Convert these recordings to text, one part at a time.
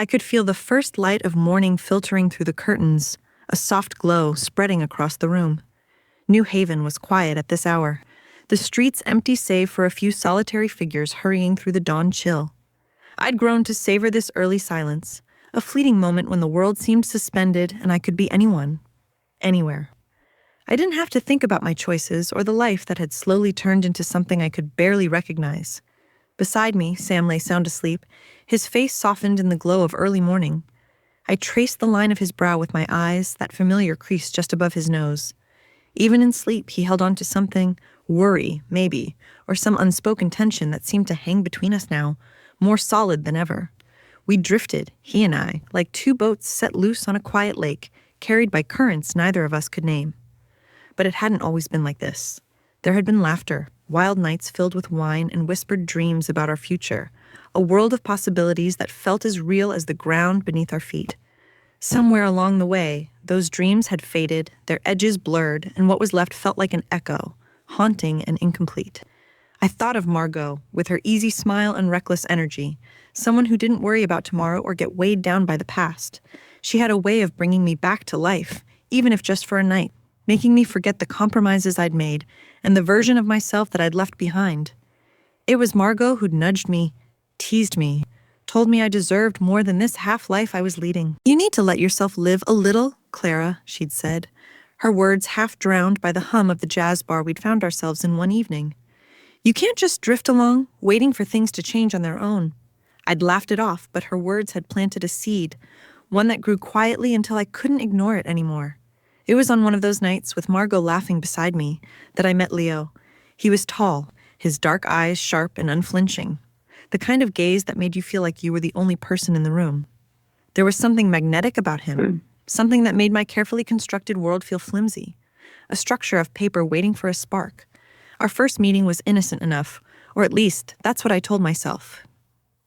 I could feel the first light of morning filtering through the curtains, a soft glow spreading across the room. New Haven was quiet at this hour, the streets empty save for a few solitary figures hurrying through the dawn chill. I'd grown to savor this early silence, a fleeting moment when the world seemed suspended and I could be anyone, anywhere. I didn't have to think about my choices or the life that had slowly turned into something I could barely recognize. Beside me, Sam lay sound asleep, his face softened in the glow of early morning. I traced the line of his brow with my eyes, that familiar crease just above his nose. Even in sleep, he held on to something, worry, maybe, or some unspoken tension that seemed to hang between us now, more solid than ever. We drifted, he and I, like two boats set loose on a quiet lake, carried by currents neither of us could name. But it hadn't always been like this. There had been laughter, wild nights filled with wine and whispered dreams about our future, a world of possibilities that felt as real as the ground beneath our feet. Somewhere along the way, those dreams had faded, their edges blurred, and what was left felt like an echo, haunting and incomplete. I thought of Margot, with her easy smile and reckless energy, someone who didn't worry about tomorrow or get weighed down by the past. She had a way of bringing me back to life, even if just for a night, making me forget the compromises I'd made and the version of myself that I'd left behind. It was Margot who'd nudged me, teased me, told me I deserved more than this half-life I was leading. "You need to let yourself live a little, Clara," she'd said, her words half drowned by the hum of the jazz bar we'd found ourselves in one evening. "You can't just drift along, waiting for things to change on their own." I'd laughed it off, but her words had planted a seed, one that grew quietly until I couldn't ignore it anymore. It was on one of those nights, with Margot laughing beside me, that I met Leo. He was tall, his dark eyes sharp and unflinching, the kind of gaze that made you feel like you were the only person in the room. There was something magnetic about him, something that made my carefully constructed world feel flimsy, a structure of paper waiting for a spark. Our first meeting was innocent enough, or at least that's what I told myself.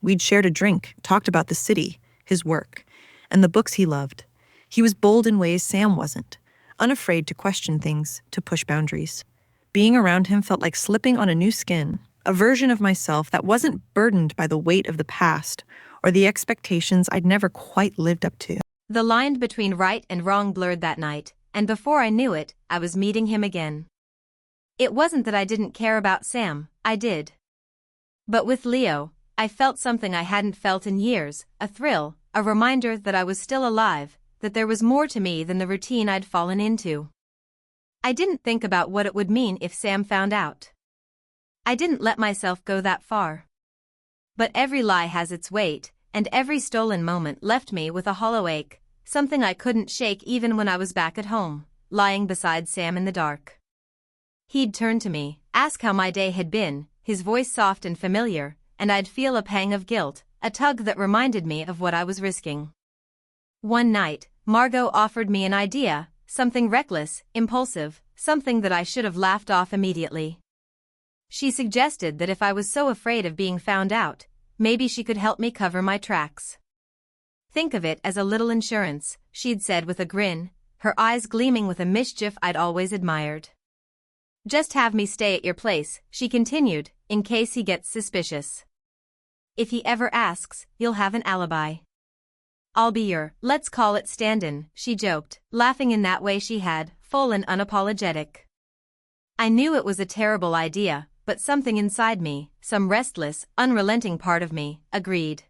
We'd shared a drink, talked about the city, his work, and the books he loved. He was bold in ways Sam wasn't, unafraid to question things, to push boundaries. Being around him felt like slipping on a new skin, a version of myself that wasn't burdened by the weight of the past or the expectations I'd never quite lived up to. The line between right and wrong blurred that night, and before I knew it, I was meeting him again. It wasn't that I didn't care about Sam, I did. But with Leo, I felt something I hadn't felt in years, a thrill, a reminder that I was still alive, that there was more to me than the routine I'd fallen into. I didn't think about what it would mean if Sam found out. I didn't let myself go that far. But every lie has its weight, and every stolen moment left me with a hollow ache, something I couldn't shake even when I was back at home, lying beside Sam in the dark. He'd turn to me, ask how my day had been, his voice soft and familiar, and I'd feel a pang of guilt, a tug that reminded me of what I was risking. One night, Margot offered me an idea, something reckless, impulsive, something that I should have laughed off immediately. She suggested that if I was so afraid of being found out, maybe she could help me cover my tracks. "Think of it as a little insurance," she'd said with a grin, her eyes gleaming with a mischief I'd always admired. "Just have me stay at your place," she continued, "in case he gets suspicious. If he ever asks, you'll have an alibi. I'll be your, let's call it stand-in," she joked, laughing in that way she had, full and unapologetic. I knew it was a terrible idea, but something inside me, some restless, unrelenting part of me, agreed.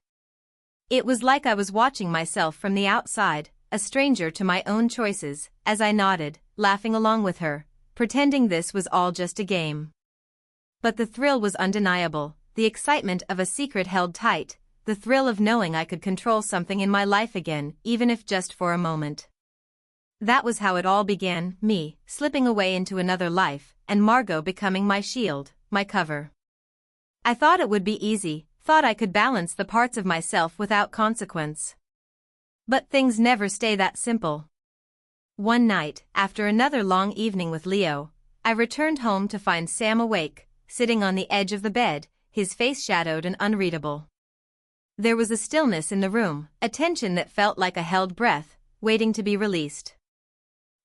It was like I was watching myself from the outside, a stranger to my own choices, as I nodded, laughing along with her, pretending this was all just a game. But the thrill was undeniable, the excitement of a secret held tight, the thrill of knowing I could control something in my life again, even if just for a moment. That was how it all began, me, slipping away into another life, and Margot becoming my shield, my cover. I thought it would be easy, thought I could balance the parts of myself without consequence. But things never stay that simple. One night, after another long evening with Leo, I returned home to find Sam awake, sitting on the edge of the bed, his face shadowed and unreadable. There was a stillness in the room, a tension that felt like a held breath, waiting to be released.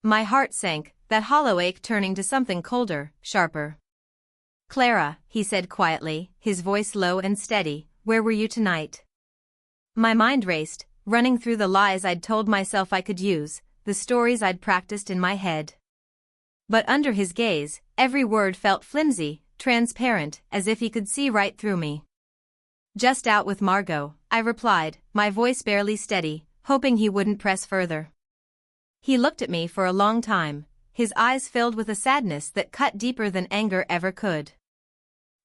My heart sank, that hollow ache turning to something colder, sharper. "Clara," he said quietly, his voice low and steady, "where were you tonight?" My mind raced, running through the lies I'd told myself I could use, the stories I'd practiced in my head. But under his gaze, every word felt flimsy, transparent, as if he could see right through me. "Just out with Margot," I replied, my voice barely steady, hoping he wouldn't press further. He looked at me for a long time, his eyes filled with a sadness that cut deeper than anger ever could.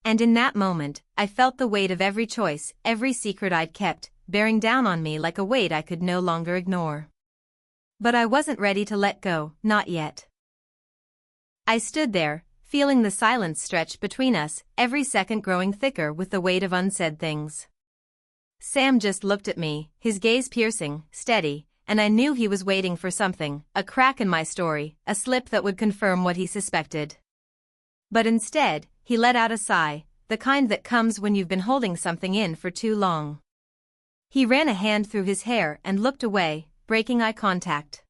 And in that moment, I felt the weight of every choice, every secret I'd kept, bearing down on me like a weight I could no longer ignore. But I wasn't ready to let go, not yet. I stood there, feeling the silence stretch between us, every second growing thicker with the weight of unsaid things. Sam just looked at me, his gaze piercing, steady, and I knew he was waiting for something, a crack in my story, a slip that would confirm what he suspected. But instead, he let out a sigh, the kind that comes when you've been holding something in for too long. He ran a hand through his hair and looked away, breaking eye contact.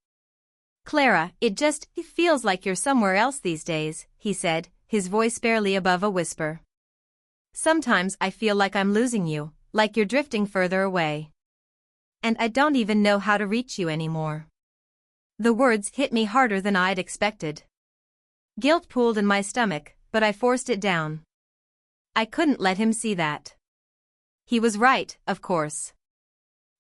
"Clara, it feels like you're somewhere else these days," he said, his voice barely above a whisper. "Sometimes I feel like I'm losing you, like you're drifting further away. And I don't even know how to reach you anymore." The words hit me harder than I'd expected. Guilt pooled in my stomach, but I forced it down. I couldn't let him see that. He was right, of course.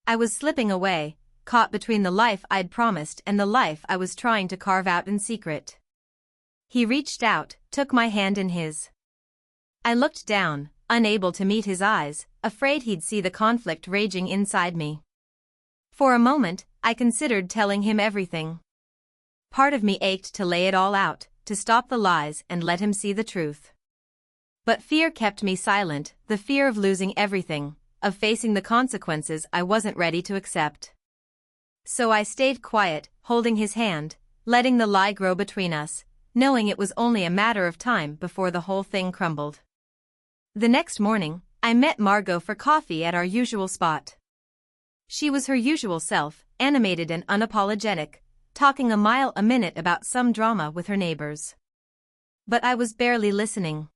I was slipping away, caught between the life I'd promised and the life I was trying to carve out in secret. He reached out, took my hand in his. I looked down, unable to meet his eyes, afraid he'd see the conflict raging inside me. For a moment, I considered telling him everything. Part of me ached to lay it all out, to stop the lies and let him see the truth. But fear kept me silent, the fear of losing everything, of facing the consequences I wasn't ready to accept. So I stayed quiet, holding his hand, letting the lie grow between us, knowing it was only a matter of time before the whole thing crumbled. The next morning, I met Margot for coffee at our usual spot. She was her usual self, animated and unapologetic, talking a mile a minute about some drama with her neighbors. But I was barely listening.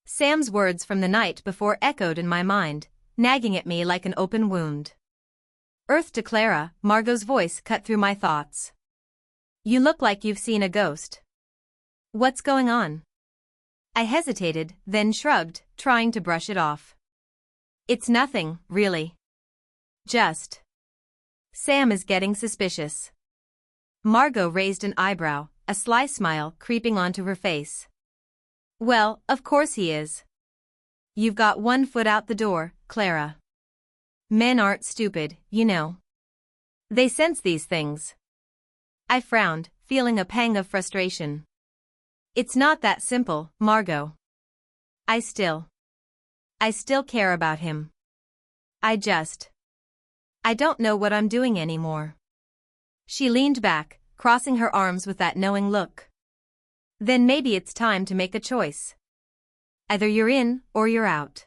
Sam's words from the night before echoed in my mind, nagging at me like an open wound. "Earth to Clara," Margot's voice cut through my thoughts. "You look like you've seen a ghost. What's going on?" I hesitated, then shrugged, trying to brush it off. "It's nothing, really. Just. Sam is getting suspicious." Margot raised an eyebrow, a sly smile creeping onto her face. "Well, of course he is. You've got one foot out the door, Clara. Men aren't stupid, you know. They sense these things." I frowned, feeling a pang of frustration. "It's not that simple, Margot. I still care about him. I don't know what I'm doing anymore." She leaned back, crossing her arms with that knowing look. "Then maybe it's time to make a choice. Either you're in, or you're out.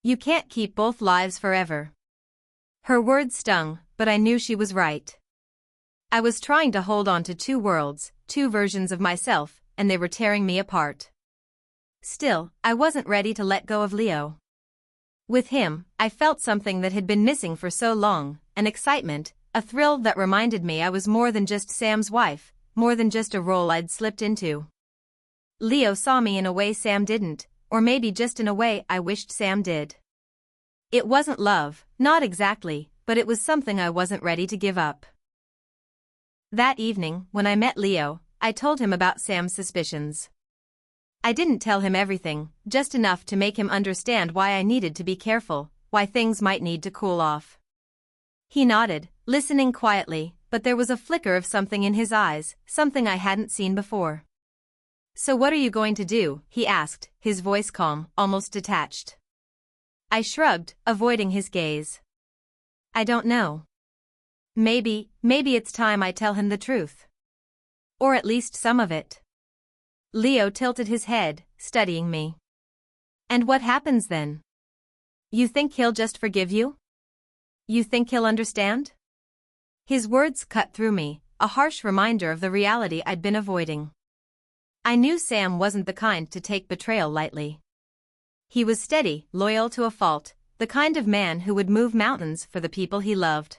You can't keep both lives forever." Her words stung, but I knew she was right. I was trying to hold on to two worlds, two versions of myself, and they were tearing me apart. Still, I wasn't ready to let go of Leo. With him, I felt something that had been missing for so long, an excitement, a thrill that reminded me I was more than just Sam's wife, more than just a role I'd slipped into. Leo saw me in a way Sam didn't, or maybe just in a way I wished Sam did. It wasn't love, not exactly, but it was something I wasn't ready to give up. That evening, when I met Leo, I told him about Sam's suspicions. I didn't tell him everything, just enough to make him understand why I needed to be careful, why things might need to cool off. He nodded, listening quietly, but there was a flicker of something in his eyes, something I hadn't seen before. "So what are you going to do?" he asked, his voice calm, almost detached. I shrugged, avoiding his gaze. "I don't know. Maybe it's time I tell him the truth. Or at least some of it." Leo tilted his head, studying me. "And what happens then? You think he'll just forgive you? You think he'll understand?" His words cut through me, a harsh reminder of the reality I'd been avoiding. I knew Sam wasn't the kind to take betrayal lightly. He was steady, loyal to a fault, the kind of man who would move mountains for the people he loved.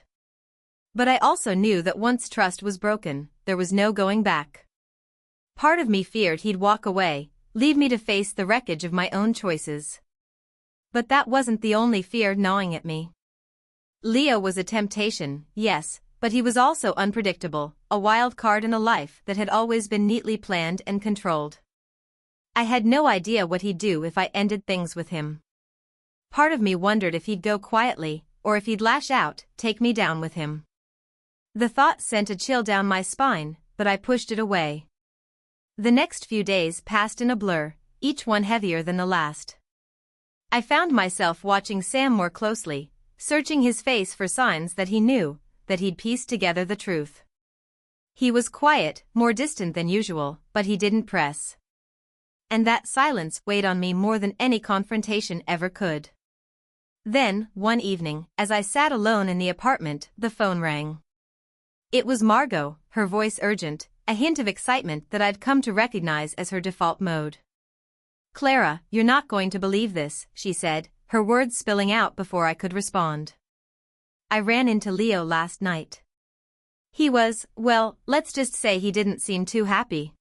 But I also knew that once trust was broken, there was no going back. Part of me feared he'd walk away, leave me to face the wreckage of my own choices. But that wasn't the only fear gnawing at me. Leo was a temptation, yes, but he was also unpredictable, a wild card in a life that had always been neatly planned and controlled. I had no idea what he'd do if I ended things with him. Part of me wondered if he'd go quietly, or if he'd lash out, take me down with him. The thought sent a chill down my spine, but I pushed it away. The next few days passed in a blur, each one heavier than the last. I found myself watching Sam more closely, searching his face for signs that he knew, that he'd pieced together the truth. He was quiet, more distant than usual, but he didn't press. And that silence weighed on me more than any confrontation ever could. Then, one evening, as I sat alone in the apartment, the phone rang. It was Margot, her voice urgent, a hint of excitement that I'd come to recognize as her default mode. "Clara, you're not going to believe this," she said, her words spilling out before I could respond. "I ran into Leo last night. He was, well, let's just say he didn't seem too happy."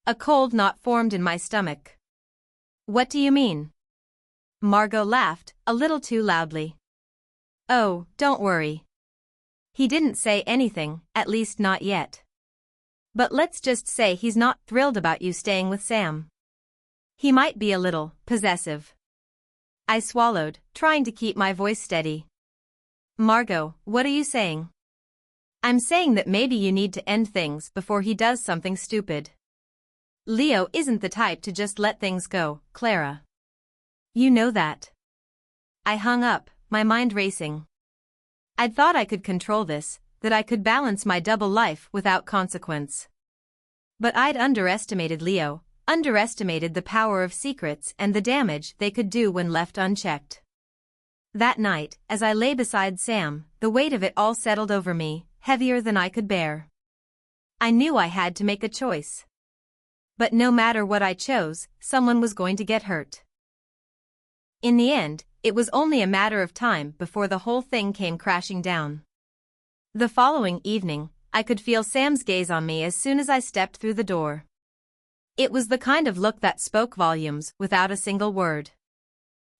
A cold knot formed in my stomach. "What do you mean?" Margot laughed, a little too loudly. "Oh, don't worry. He didn't say anything, at least not yet. But let's just say he's not thrilled about you staying with Sam. He might be a little possessive." I swallowed, trying to keep my voice steady. "Margot, what are you saying?" "I'm saying that maybe you need to end things before he does something stupid. Leo isn't the type to just let things go, Clara. You know that." I hung up, my mind racing. I'd thought I could control this, that I could balance my double life without consequence. But I'd underestimated Leo, underestimated the power of secrets and the damage they could do when left unchecked. That night, as I lay beside Sam, the weight of it all settled over me, heavier than I could bear. I knew I had to make a choice. But no matter what I chose, someone was going to get hurt. In the end, it was only a matter of time before the whole thing came crashing down. The following evening, I could feel Sam's gaze on me as soon as I stepped through the door. It was the kind of look that spoke volumes without a single word.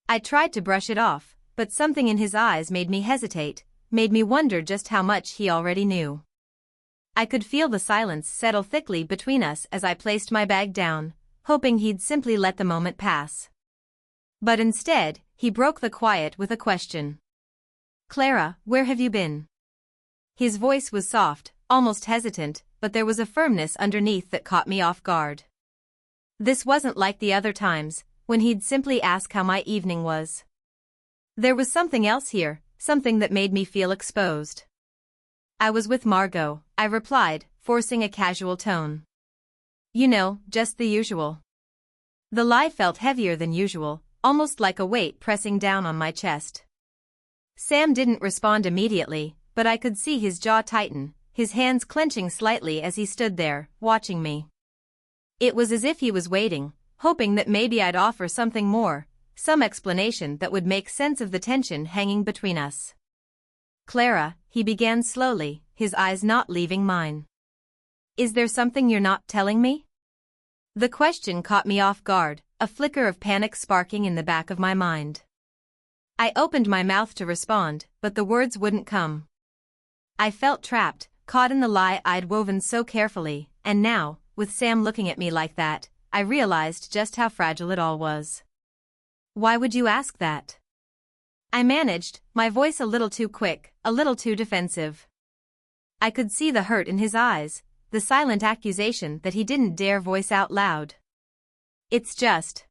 I tried to brush it off, but something in his eyes made me hesitate, made me wonder just how much he already knew. I could feel the silence settle thickly between us as I placed my bag down, hoping he'd simply let the moment pass. But instead, he broke the quiet with a question. "Clara, where have you been?" His voice was soft, almost hesitant, but there was a firmness underneath that caught me off guard. This wasn't like the other times, when he'd simply ask how my evening was. There was something else here, something that made me feel exposed. "I was with Margot," I replied, forcing a casual tone. "You know, just the usual." The lie felt heavier than usual, almost like a weight pressing down on my chest. Sam didn't respond immediately, but I could see his jaw tighten, his hands clenching slightly as he stood there, watching me. It was as if he was waiting, hoping that maybe I'd offer something more, some explanation that would make sense of the tension hanging between us. "Clara," he began slowly, his eyes not leaving mine. "Is there something you're not telling me?" The question caught me off guard, a flicker of panic sparking in the back of my mind. I opened my mouth to respond, but the words wouldn't come. I felt trapped, caught in the lie I'd woven so carefully, and now, with Sam looking at me like that, I realized just how fragile it all was. "Why would you ask that?" I managed, my voice a little too quick, a little too defensive. I could see the hurt in his eyes, the silent accusation that he didn't dare voice out loud. "It's just,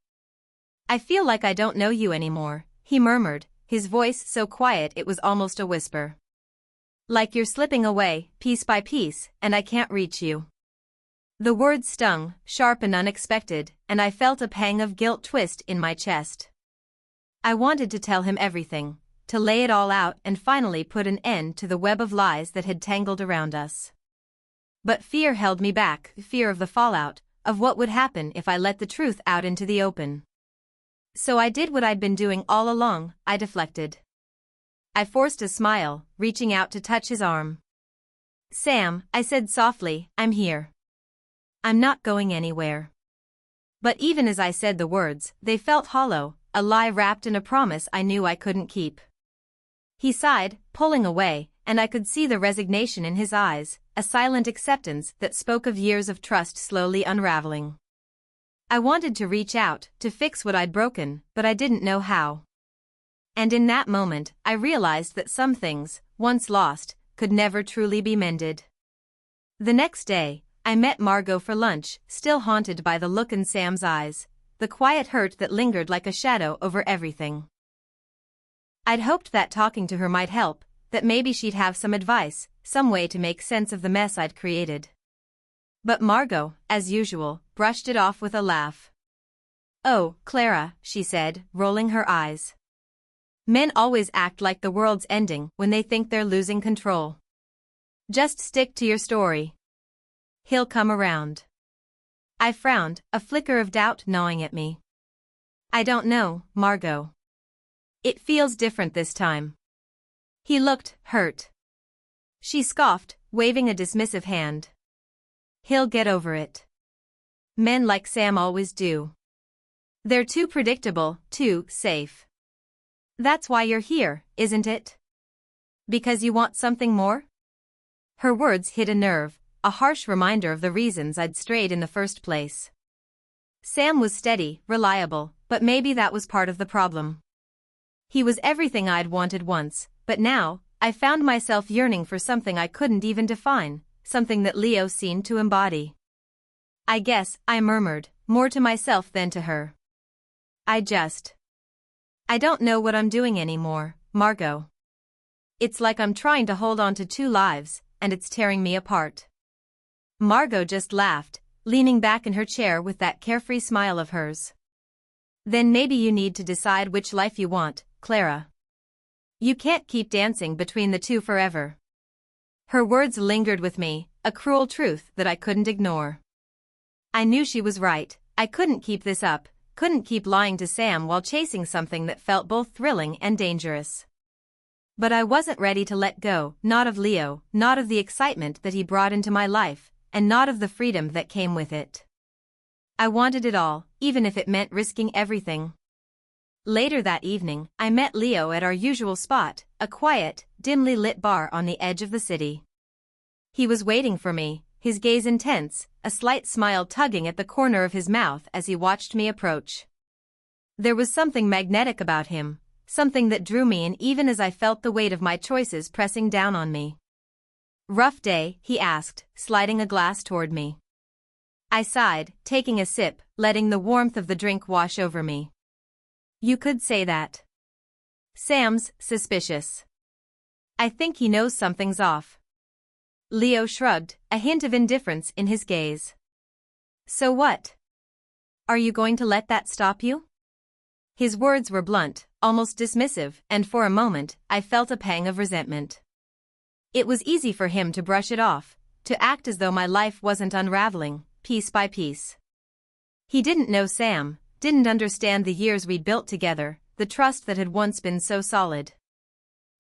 I feel like I don't know you anymore," he murmured, his voice so quiet it was almost a whisper. "Like you're slipping away, piece by piece, and I can't reach you." The words stung, sharp and unexpected, and I felt a pang of guilt twist in my chest. I wanted to tell him everything, to lay it all out and finally put an end to the web of lies that had tangled around us. But fear held me back, fear of the fallout, of what would happen if I let the truth out into the open. So I did what I'd been doing all along, I deflected. I forced a smile, reaching out to touch his arm. Sam, I said softly, I'm here. I'm not going anywhere. But even as I said the words, they felt hollow, a lie wrapped in a promise I knew I couldn't keep. He sighed, pulling away, and I could see the resignation in his eyes, a silent acceptance that spoke of years of trust slowly unraveling. I wanted to reach out, to fix what I'd broken, but I didn't know how. And in that moment, I realized that some things, once lost, could never truly be mended. The next day, I met Margot for lunch, still haunted by the look in Sam's eyes, the quiet hurt that lingered like a shadow over everything. I'd hoped that talking to her might help, that maybe she'd have some advice, some way to make sense of the mess I'd created. But Margot, as usual, brushed it off with a laugh. Oh, Clara, she said, rolling her eyes. Men always act like the world's ending when they think they're losing control. Just stick to your story. He'll come around. I frowned, a flicker of doubt gnawing at me. I don't know, Margot. It feels different this time. He looked hurt. She scoffed, waving a dismissive hand. He'll get over it. Men like Sam always do. They're too predictable, too safe. That's why you're here, isn't it? Because you want something more? Her words hit a nerve, a harsh reminder of the reasons I'd strayed in the first place. Sam was steady, reliable, but maybe that was part of the problem. He was everything I'd wanted once, but now, I found myself yearning for something I couldn't even define, something that Leo seemed to embody. I guess, I murmured, more to myself than to her. I don't know what I'm doing anymore, Margot. It's like I'm trying to hold on to two lives, and it's tearing me apart. Margot just laughed, leaning back in her chair with that carefree smile of hers. Then maybe you need to decide which life you want, Clara. You can't keep dancing between the two forever. Her words lingered with me, a cruel truth that I couldn't ignore. I knew she was right, I couldn't keep this up, couldn't keep lying to Sam while chasing something that felt both thrilling and dangerous. But I wasn't ready to let go, not of Leo, not of the excitement that he brought into my life, and not of the freedom that came with it. I wanted it all, even if it meant risking everything. Later that evening, I met Leo at our usual spot, a quiet, dimly lit bar on the edge of the city. He was waiting for me, his gaze intense, a slight smile tugging at the corner of his mouth as he watched me approach. There was something magnetic about him, something that drew me in even as I felt the weight of my choices pressing down on me. Rough day, he asked, sliding a glass toward me. I sighed, taking a sip, letting the warmth of the drink wash over me. You could say that. Sam's suspicious. I think he knows something's off. Leo shrugged, a hint of indifference in his gaze. So what? Are you going to let that stop you? His words were blunt, almost dismissive, and for a moment, I felt a pang of resentment. It was easy for him to brush it off, to act as though my life wasn't unraveling, piece by piece. He didn't know Sam, didn't understand the years we'd built together, the trust that had once been so solid.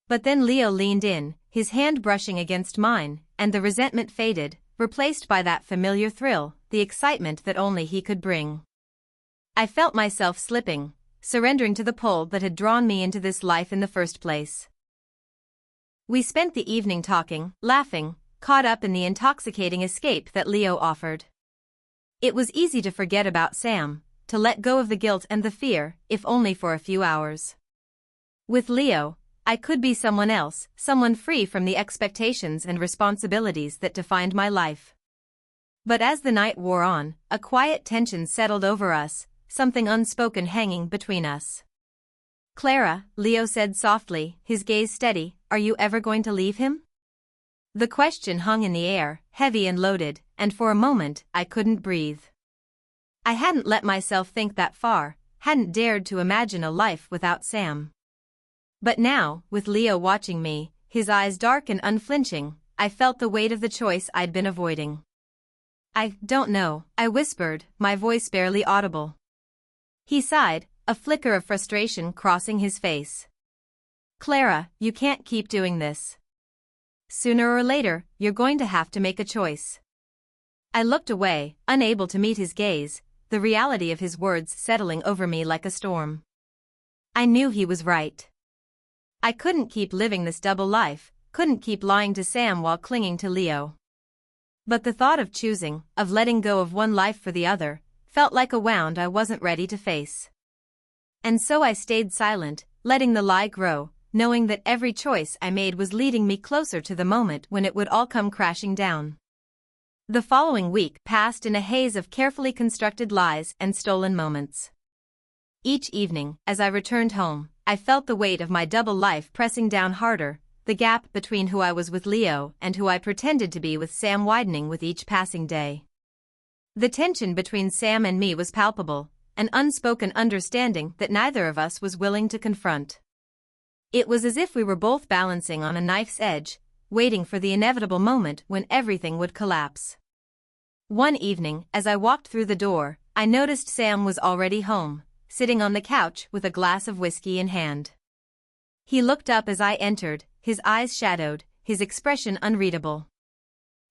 But then Leo leaned in, his hand brushing against mine, and the resentment faded, replaced by that familiar thrill, the excitement that only he could bring. I felt myself slipping, surrendering to the pull that had drawn me into this life in the first place. We spent the evening talking, laughing, caught up in the intoxicating escape that Leo offered. It was easy to forget about Sam, to let go of the guilt and the fear, if only for a few hours. With Leo, I could be someone else, someone free from the expectations and responsibilities that defined my life. But as the night wore on, a quiet tension settled over us, something unspoken hanging between us. Clara, Leo said softly, his gaze steady, are you ever going to leave him? The question hung in the air, heavy and loaded, and for a moment, I couldn't breathe. I hadn't let myself think that far, hadn't dared to imagine a life without Sam. But now, with Leo watching me, his eyes dark and unflinching, I felt the weight of the choice I'd been avoiding. I don't know, I whispered, my voice barely audible. He sighed, a flicker of frustration crossing his face. Clara, you can't keep doing this. Sooner or later, you're going to have to make a choice. I looked away, unable to meet his gaze, the reality of his words settling over me like a storm. I knew he was right. I couldn't keep living this double life, couldn't keep lying to Sam while clinging to Leo. But the thought of choosing, of letting go of one life for the other, felt like a wound I wasn't ready to face. And so I stayed silent, letting the lie grow, knowing that every choice I made was leading me closer to the moment when it would all come crashing down. The following week passed in a haze of carefully constructed lies and stolen moments. Each evening, as I returned home, I felt the weight of my double life pressing down harder, the gap between who I was with Leo and who I pretended to be with Sam widening with each passing day. The tension between Sam and me was palpable, an unspoken understanding that neither of us was willing to confront. It was as if we were both balancing on a knife's edge, waiting for the inevitable moment when everything would collapse. One evening, as I walked through the door, I noticed Sam was already home, sitting on the couch with a glass of whiskey in hand. He looked up as I entered, his eyes shadowed, his expression unreadable.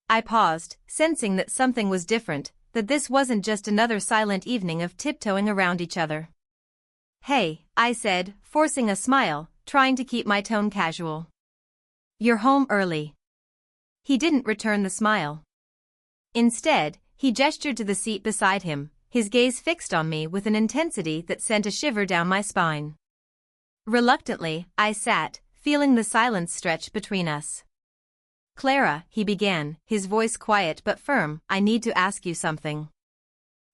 I paused, sensing that something was different, that this wasn't just another silent evening of tiptoeing around each other. "Hey," I said, forcing a smile, trying to keep my tone casual. "You're home early." He didn't return the smile. Instead, he gestured to the seat beside him, his gaze fixed on me with an intensity that sent a shiver down my spine. Reluctantly, I sat, feeling the silence stretch between us. "Clara," he began, his voice quiet but firm, "I need to ask you something.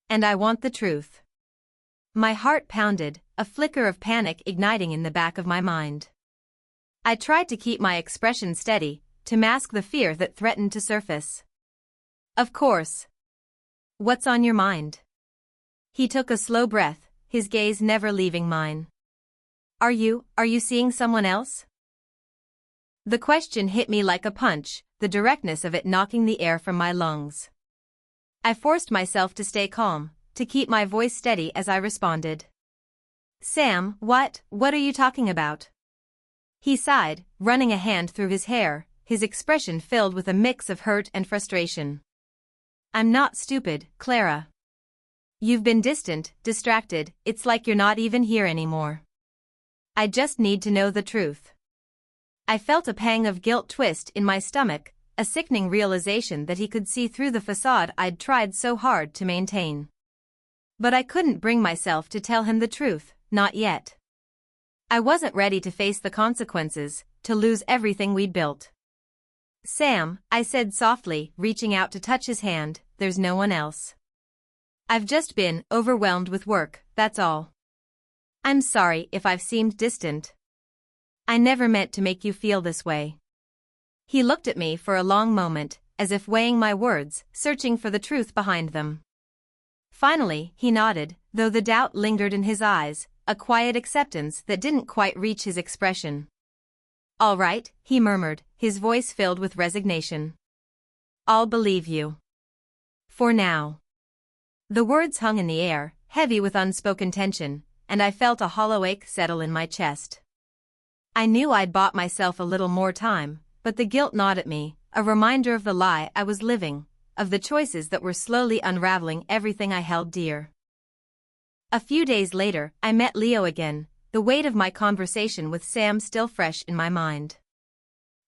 And I want the truth." My heart pounded, a flicker of panic igniting in the back of my mind. I tried to keep my expression steady, to mask the fear that threatened to surface. "Of course. What's on your mind?" He took a slow breath, his gaze never leaving mine. Are you seeing someone else?" The question hit me like a punch, the directness of it knocking the air from my lungs. I forced myself to stay calm, to keep my voice steady as I responded. "Sam, what are you talking about?" He sighed, running a hand through his hair, his expression filled with a mix of hurt and frustration. "I'm not stupid, Clara. You've been distant, distracted, it's like you're not even here anymore. I just need to know the truth." I felt a pang of guilt twist in my stomach, a sickening realization that he could see through the facade I'd tried so hard to maintain. But I couldn't bring myself to tell him the truth, not yet. I wasn't ready to face the consequences, to lose everything we'd built. "Sam," I said softly, reaching out to touch his hand, "there's no one else. I've just been overwhelmed with work, that's all. I'm sorry if I've seemed distant. I never meant to make you feel this way." He looked at me for a long moment, as if weighing my words, searching for the truth behind them. Finally, he nodded, though the doubt lingered in his eyes, a quiet acceptance that didn't quite reach his expression. "All right," he murmured, his voice filled with resignation. "I'll believe you. For now." The words hung in the air, heavy with unspoken tension, and I felt a hollow ache settle in my chest. I knew I'd bought myself a little more time, but the guilt gnawed at me, a reminder of the lie I was living, of the choices that were slowly unraveling everything I held dear. A few days later, I met Leo again, the weight of my conversation with Sam still fresh in my mind.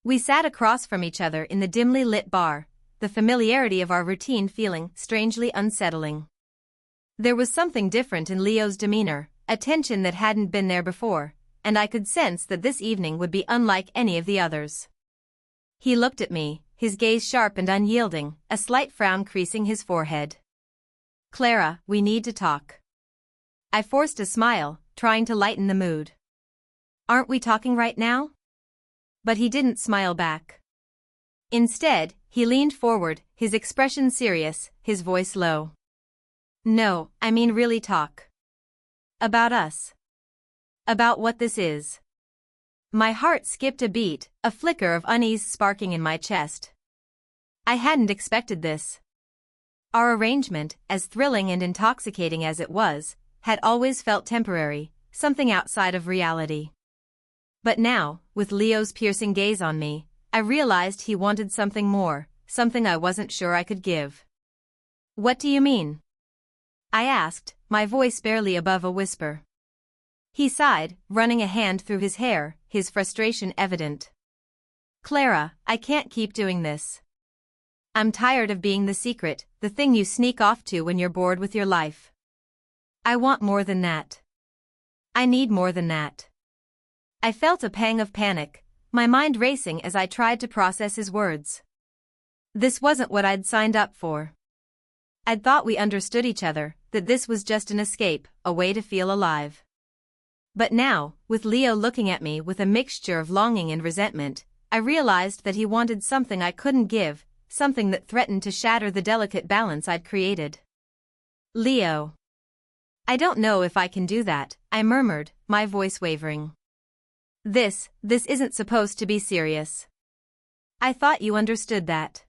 We sat across from each other in the dimly lit bar, the familiarity of our routine feeling strangely unsettling. There was something different in Leo's demeanor, a tension that hadn't been there before, and I could sense that this evening would be unlike any of the others. He looked at me, his gaze sharp and unyielding, a slight frown creasing his forehead. "Clara, we need to talk." I forced a smile, trying to lighten the mood. "Aren't we talking right now?" But he didn't smile back. Instead, he leaned forward, his expression serious, his voice low. "No, I mean really talk. About us. About what this is." My heart skipped a beat, a flicker of unease sparking in my chest. I hadn't expected this. Our arrangement, as thrilling and intoxicating as it was, had always felt temporary, something outside of reality. But now, with Leo's piercing gaze on me, I realized he wanted something more, something I wasn't sure I could give. "What do you mean?" I asked, my voice barely above a whisper. He sighed, running a hand through his hair, his frustration evident. "Clara, I can't keep doing this. I'm tired of being the secret, the thing you sneak off to when you're bored with your life. I want more than that. I need more than that." I felt a pang of panic, my mind racing as I tried to process his words. This wasn't what I'd signed up for. I'd thought we understood each other, that this was just an escape, a way to feel alive. But now, with Leo looking at me with a mixture of longing and resentment, I realized that he wanted something I couldn't give, something that threatened to shatter the delicate balance I'd created. "Leo. I don't know if I can do that," I murmured, my voice wavering. This isn't supposed to be serious. I thought you understood that."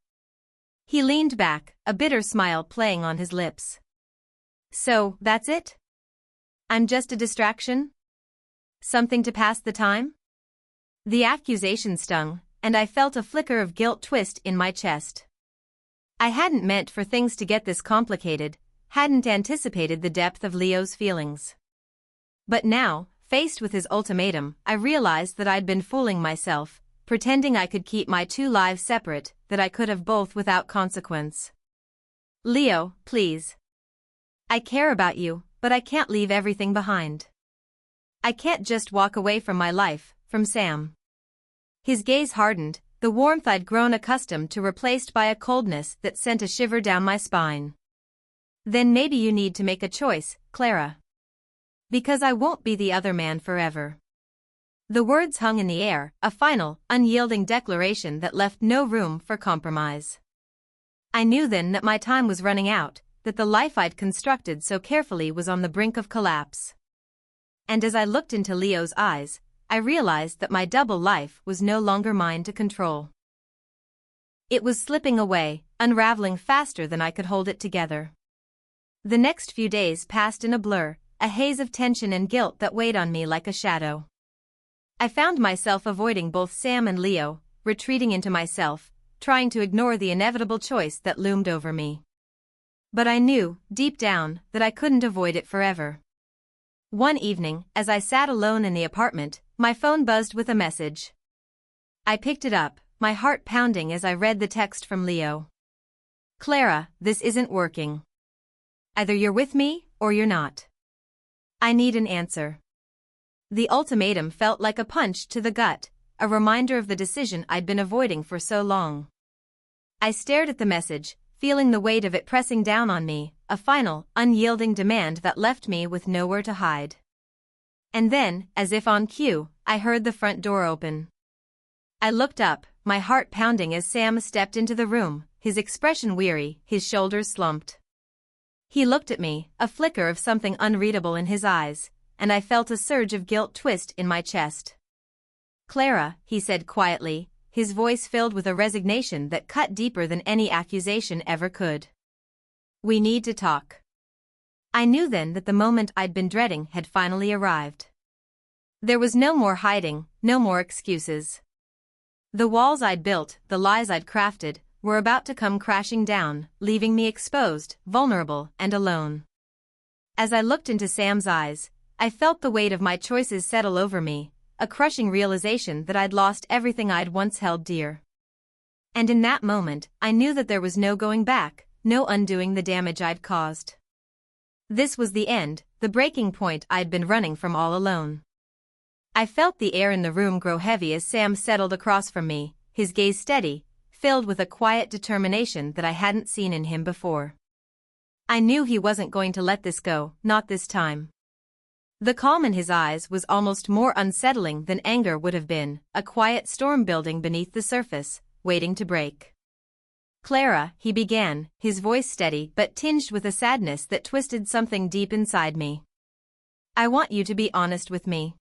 He leaned back, a bitter smile playing on his lips. "So, that's it? I'm just a distraction? Something to pass the time?" The accusation stung, and I felt a flicker of guilt twist in my chest. I hadn't meant for things to get this complicated, hadn't anticipated the depth of Leo's feelings. But now, faced with his ultimatum, I realized that I'd been fooling myself, pretending I could keep my two lives separate, that I could have both without consequence. "Leo, please. I care about you, but I can't leave everything behind. I can't just walk away from my life, from Sam." His gaze hardened, the warmth I'd grown accustomed to replaced by a coldness that sent a shiver down my spine. "Then maybe you need to make a choice, Clara. Because I won't be the other man forever." The words hung in the air, a final, unyielding declaration that left no room for compromise. I knew then that my time was running out, that the life I'd constructed so carefully was on the brink of collapse. And as I looked into Leo's eyes, I realized that my double life was no longer mine to control. It was slipping away, unraveling faster than I could hold it together. The next few days passed in a blur, a haze of tension and guilt that weighed on me like a shadow. I found myself avoiding both Sam and Leo, retreating into myself, trying to ignore the inevitable choice that loomed over me. But I knew, deep down, that I couldn't avoid it forever. One evening, as I sat alone in the apartment, my phone buzzed with a message. I picked it up, my heart pounding as I read the text from Leo. "Clara, this isn't working. Either you're with me, or you're not. I need an answer." The ultimatum felt like a punch to the gut, a reminder of the decision I'd been avoiding for so long. I stared at the message, feeling the weight of it pressing down on me, a final, unyielding demand that left me with nowhere to hide. And then, as if on cue, I heard the front door open. I looked up, my heart pounding as Sam stepped into the room, his expression weary, his shoulders slumped. He looked at me, a flicker of something unreadable in his eyes, and I felt a surge of guilt twist in my chest. "Clara," he said quietly, his voice filled with a resignation that cut deeper than any accusation ever could. "We need to talk." I knew then that the moment I'd been dreading had finally arrived. There was no more hiding, no more excuses. The walls I'd built, the lies I'd crafted, were about to come crashing down, leaving me exposed, vulnerable, and alone. As I looked into Sam's eyes, I felt the weight of my choices settle over me, a crushing realization that I'd lost everything I'd once held dear. And in that moment, I knew that there was no going back, no undoing the damage I'd caused. This was the end, the breaking point I'd been running from all alone. I felt the air in the room grow heavy as Sam settled across from me, his gaze steady, filled with a quiet determination that I hadn't seen in him before. I knew he wasn't going to let this go, not this time. The calm in his eyes was almost more unsettling than anger would have been, a quiet storm building beneath the surface, waiting to break. "Clara," he began, his voice steady but tinged with a sadness that twisted something deep inside me. "I want you to be honest with me.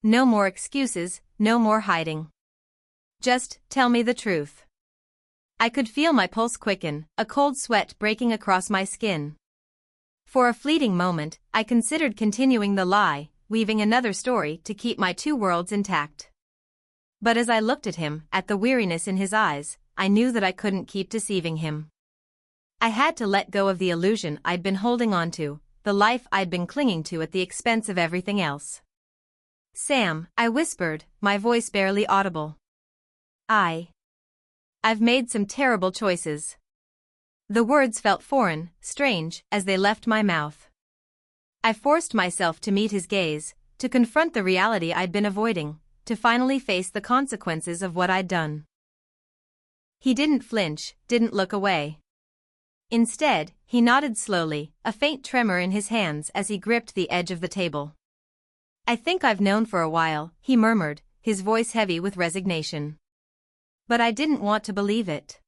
No more excuses, no more hiding. Just tell me the truth." I could feel my pulse quicken, a cold sweat breaking across my skin. For a fleeting moment, I considered continuing the lie, weaving another story to keep my two worlds intact. But as I looked at him, at the weariness in his eyes, I knew that I couldn't keep deceiving him. I had to let go of the illusion I'd been holding on to, the life I'd been clinging to at the expense of everything else. "Sam," I whispered, my voice barely audible. I've made some terrible choices." The words felt foreign, strange, as they left my mouth. I forced myself to meet his gaze, to confront the reality I'd been avoiding, to finally face the consequences of what I'd done. He didn't flinch, didn't look away. Instead, he nodded slowly, a faint tremor in his hands as he gripped the edge of the table. "I think I've known for a while," he murmured, his voice heavy with resignation. "But I didn't want to believe it.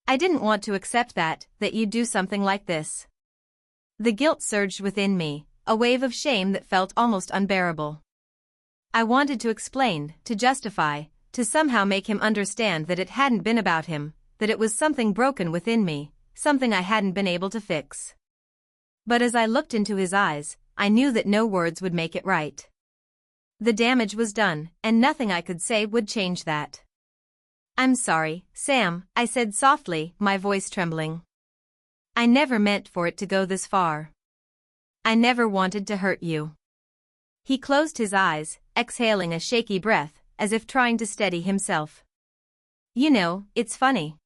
I didn't want to accept that you'd do something like this." The guilt surged within me, a wave of shame that felt almost unbearable. I wanted to explain, to justify, to somehow make him understand that it hadn't been about him, that it was something broken within me, something I hadn't been able to fix. But as I looked into his eyes, I knew that no words would make it right. The damage was done, and nothing I could say would change that. "I'm sorry, Sam," I said softly, my voice trembling. "I never meant for it to go this far. I never wanted to hurt you." He closed his eyes, exhaling a shaky breath, as if trying to steady himself. "You know, it's funny.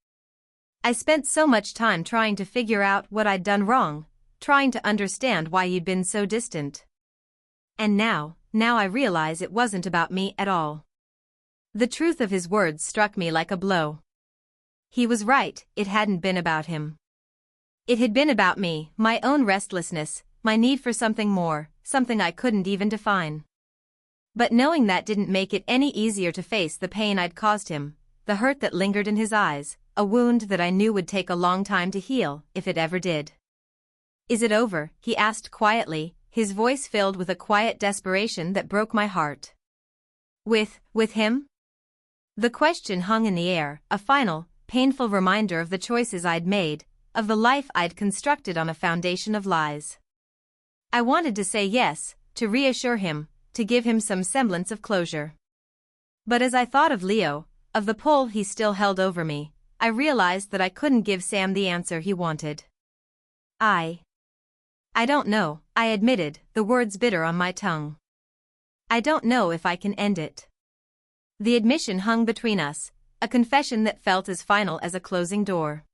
I spent so much time trying to figure out what I'd done wrong, trying to understand why you'd been so distant. And now I realize it wasn't about me at all." The truth of his words struck me like a blow. He was right, it hadn't been about him. It had been about me, my own restlessness, my need for something more, something I couldn't even define. But knowing that didn't make it any easier to face the pain I'd caused him, the hurt that lingered in his eyes, a wound that I knew would take a long time to heal, if it ever did. "Is it over?" he asked quietly, his voice filled with a quiet desperation that broke my heart. With him?" The question hung in the air, a final, painful reminder of the choices I'd made, of the life I'd constructed on a foundation of lies. I wanted to say yes, to reassure him, to give him some semblance of closure. But as I thought of Leo, of the pull he still held over me, I realized that I couldn't give Sam the answer he wanted. I don't know," I admitted, the words bitter on my tongue. "I don't know if I can end it." The admission hung between us, a confession that felt as final as a closing door.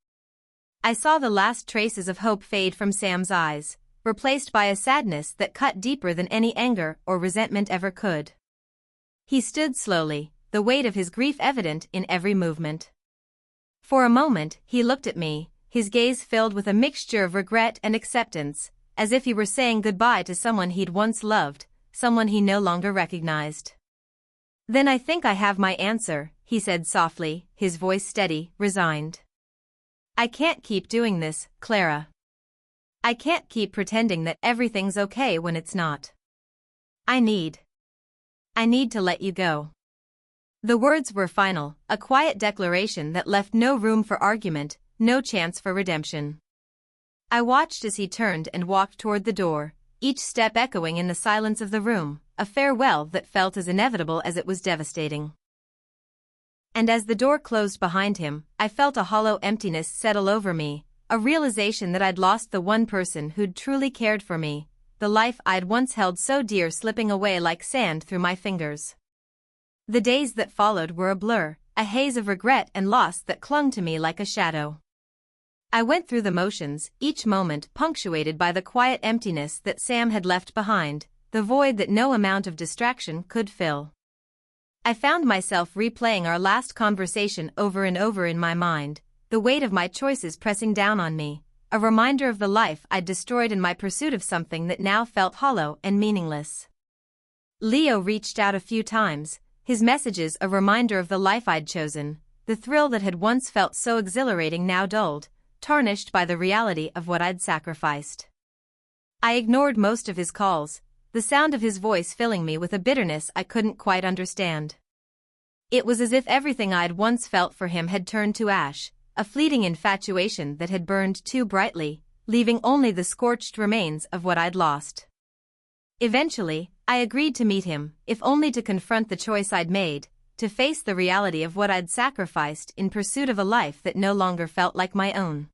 I saw the last traces of hope fade from Sam's eyes, replaced by a sadness that cut deeper than any anger or resentment ever could. He stood slowly, the weight of his grief evident in every movement. For a moment, he looked at me, his gaze filled with a mixture of regret and acceptance, as if he were saying goodbye to someone he'd once loved, someone he no longer recognized. "Then I think I have my answer," he said softly, his voice steady, resigned. "I can't keep doing this, Clara. I can't keep pretending that everything's okay when it's not. I need to let you go." The words were final, a quiet declaration that left no room for argument, no chance for redemption. I watched as he turned and walked toward the door, each step echoing in the silence of the room, a farewell that felt as inevitable as it was devastating. And as the door closed behind him, I felt a hollow emptiness settle over me, a realization that I'd lost the one person who'd truly cared for me, the life I'd once held so dear slipping away like sand through my fingers. The days that followed were a blur, a haze of regret and loss that clung to me like a shadow. I went through the motions, each moment punctuated by the quiet emptiness that Sam had left behind, the void that no amount of distraction could fill. I found myself replaying our last conversation over and over in my mind, the weight of my choices pressing down on me, a reminder of the life I'd destroyed in my pursuit of something that now felt hollow and meaningless. Leo reached out a few times, his messages a reminder of the life I'd chosen, the thrill that had once felt so exhilarating now dulled, tarnished by the reality of what I'd sacrificed. I ignored most of his calls, the sound of his voice filling me with a bitterness I couldn't quite understand. It was as if everything I'd once felt for him had turned to ash, a fleeting infatuation that had burned too brightly, leaving only the scorched remains of what I'd lost. Eventually, I agreed to meet him, if only to confront the choice I'd made, to face the reality of what I'd sacrificed in pursuit of a life that no longer felt like my own.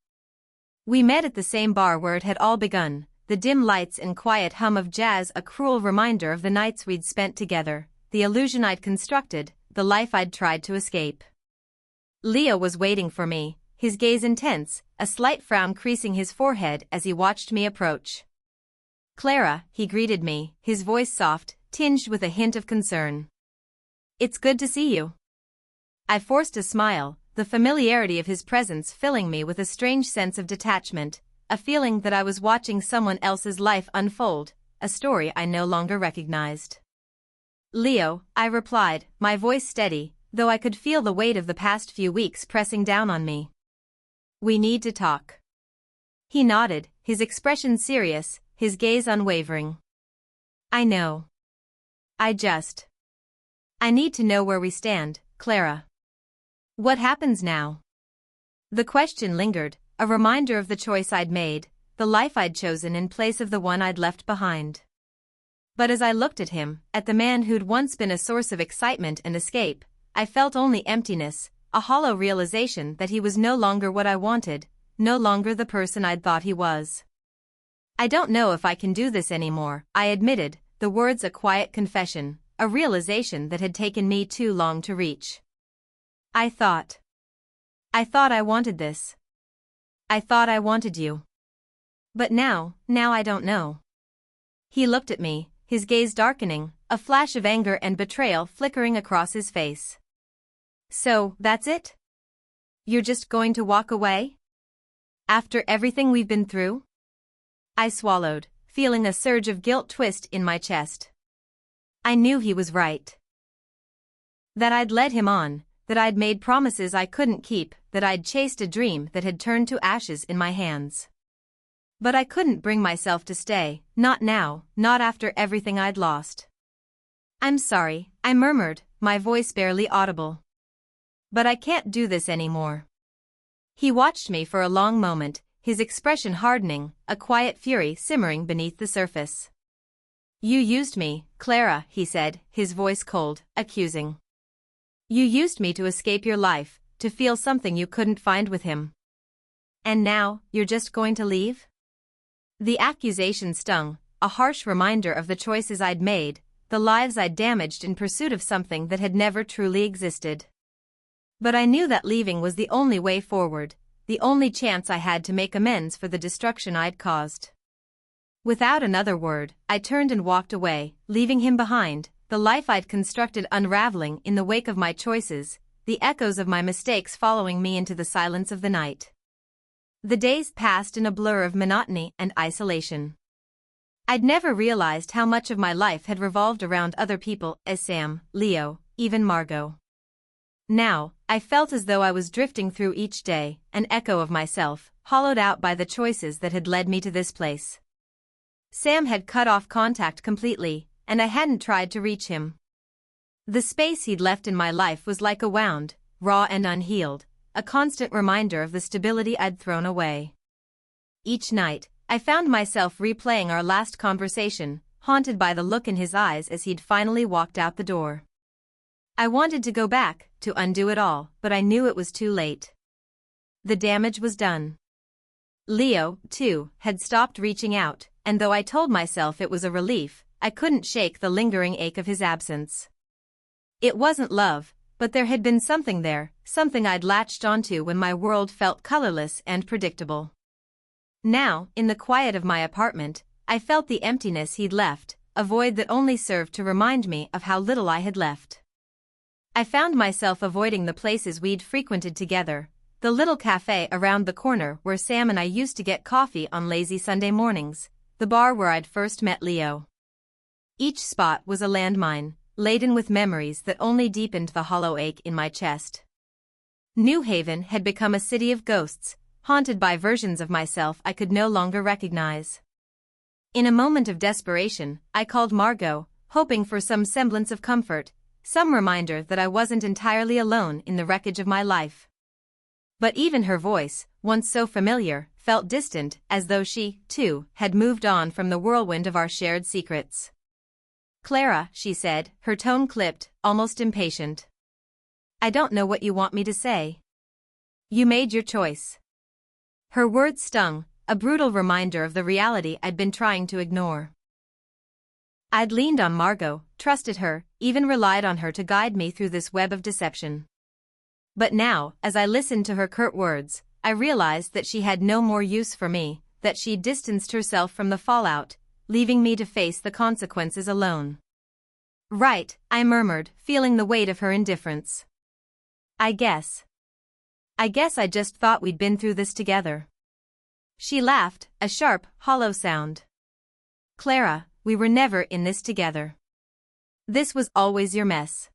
We met at the same bar where it had all begun, the dim lights and quiet hum of jazz a cruel reminder of the nights we'd spent together, the illusion I'd constructed, the life I'd tried to escape. Leo was waiting for me, his gaze intense, a slight frown creasing his forehead as he watched me approach. "Clara," he greeted me, his voice soft, tinged with a hint of concern. "It's good to see you." I forced a smile, the familiarity of his presence filling me with a strange sense of detachment, a feeling that I was watching someone else's life unfold, a story I no longer recognized. "Leo," I replied, my voice steady, though I could feel the weight of the past few weeks pressing down on me. "We need to talk." He nodded, his expression serious, his gaze unwavering. "I know. I need to know where we stand, Clara." "What happens now?" The question lingered, a reminder of the choice I'd made, the life I'd chosen in place of the one I'd left behind. But as I looked at him, at the man who'd once been a source of excitement and escape, I felt only emptiness, a hollow realization that he was no longer what I wanted, no longer the person I'd thought he was. "I don't know if I can do this anymore," I admitted, the words a quiet confession, a realization that had taken me too long to reach. I thought I wanted this. I thought I wanted you. But now I don't know." He looked at me, his gaze darkening, a flash of anger and betrayal flickering across his face. "So, that's it? You're just going to walk away? After everything we've been through?" I swallowed, feeling a surge of guilt twist in my chest. I knew he was right. That I'd led him on, that I'd made promises I couldn't keep, that I'd chased a dream that had turned to ashes in my hands. But I couldn't bring myself to stay, not now, not after everything I'd lost. "I'm sorry," I murmured, my voice barely audible. "But I can't do this anymore." He watched me for a long moment, his expression hardening, a quiet fury simmering beneath the surface. "You used me, Clara," he said, his voice cold, accusing. "You used me to escape your life, to feel something you couldn't find with him. And now, you're just going to leave?" The accusation stung, a harsh reminder of the choices I'd made, the lives I'd damaged in pursuit of something that had never truly existed. But I knew that leaving was the only way forward, the only chance I had to make amends for the destruction I'd caused. Without another word, I turned and walked away, leaving him behind, the life I'd constructed unraveling in the wake of my choices, the echoes of my mistakes following me into the silence of the night. The days passed in a blur of monotony and isolation. I'd never realized how much of my life had revolved around other people, as Sam, Leo, even Margot. Now, I felt as though I was drifting through each day, an echo of myself, hollowed out by the choices that had led me to this place. Sam had cut off contact completely, and I hadn't tried to reach him. The space he'd left in my life was like a wound, raw and unhealed, a constant reminder of the stability I'd thrown away. Each night, I found myself replaying our last conversation, haunted by the look in his eyes as he'd finally walked out the door. I wanted to go back, to undo it all, but I knew it was too late. The damage was done. Leo, too, had stopped reaching out, and though I told myself it was a relief, I couldn't shake the lingering ache of his absence. It wasn't love, but there had been something there, something I'd latched onto when my world felt colorless and predictable. Now, in the quiet of my apartment, I felt the emptiness he'd left, a void that only served to remind me of how little I had left. I found myself avoiding the places we'd frequented together, the little cafe around the corner where Sam and I used to get coffee on lazy Sunday mornings, the bar where I'd first met Leo. Each spot was a landmine, laden with memories that only deepened the hollow ache in my chest. New Haven had become a city of ghosts, haunted by versions of myself I could no longer recognize. In a moment of desperation, I called Margot, hoping for some semblance of comfort, some reminder that I wasn't entirely alone in the wreckage of my life. But even her voice, once so familiar, felt distant, as though she, too, had moved on from the whirlwind of our shared secrets. "Clara," she said, her tone clipped, almost impatient. "I don't know what you want me to say. You made your choice." Her words stung, a brutal reminder of the reality I'd been trying to ignore. I'd leaned on Margot, trusted her, even relied on her to guide me through this web of deception. But now, as I listened to her curt words, I realized that she had no more use for me, that she'd distanced herself from the fallout, leaving me to face the consequences alone. "Right," I murmured, feeling the weight of her indifference. I guess I just thought we'd been through this together." She laughed, a sharp, hollow sound. "Clara, we were never in this together. This was always your mess."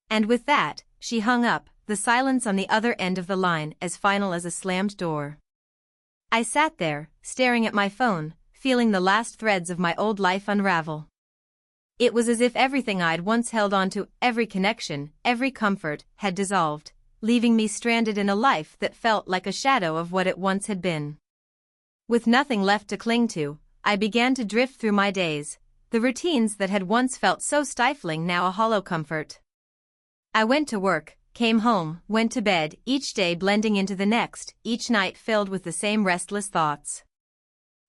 And with that, she hung up, the silence on the other end of the line as final as a slammed door. I sat there, staring at my phone, feeling the last threads of my old life unravel. It was as if everything I'd once held on to, every connection, every comfort, had dissolved, leaving me stranded in a life that felt like a shadow of what it once had been. With nothing left to cling to, I began to drift through my days, the routines that had once felt so stifling now a hollow comfort. I went to work, came home, went to bed, each day blending into the next, each night filled with the same restless thoughts.